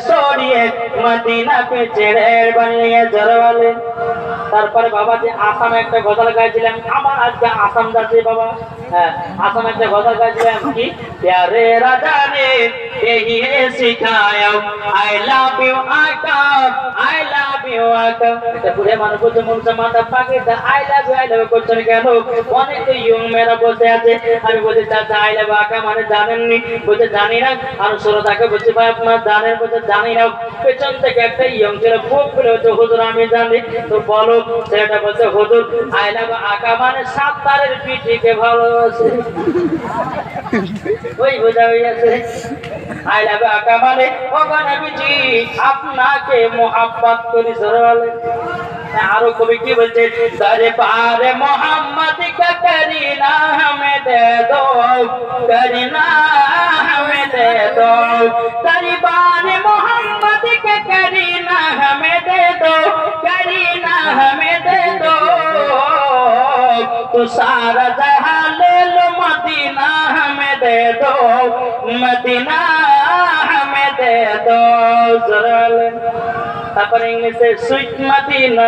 সরিয়ে Medina pay ছেড়ে বানিয়ে জরওয়ালে। তারপরে বাবা যে আসামে একটা গজল গাইছিলাম, আমার আজকে আসাম যাচ্ছে বাবা। হ্যাঁ, আসামে একটা গজল গাইছিলাম কি, প্যারে রাজা নে यही सिखाया आई लव यू आका आई लव यू आका। এটা পুরো মানুষ বলছে মনসা মাথা পাকে আই লাভ করছেন কেন? অনেক ইয়ং মেয়েরা বসে আছে। আমি বলছি চাচা আই লাভ আকা মানে জানেননি? বলছে জানি না। আর শ্রোতাকে বলছি ভাই আপনার জানেন? বলছে জানি না। পেছন থেকে একটা ইয়ং ছেলে খুব বলে হচ্ছে হুজুর আমি জানি। তো বলো। ছেলেটা বলছে হুজুর আই লাভ আকা মানে সাত তারের পিঠিকে ভালোবাসে। ওই বোঝা হয়ে গেছে। আই লাভ আকা মানে ওখানে বিজি আপনাকে মোহাব্বত করি সরলে। আরো কবি কি বলছে, দরবার মোহাম্মদ কা করিনা হমে দে দো, করিনা হমে দে দো, দরবার মোহাম্মদ কা করিনা হমে দে দো, করিনা হমে দে দো, তো সারা जहां ले लो मदीना हमें दे दो, मदीना हमें दे दो। তারপরে ইংলিশে সুইট মদিনা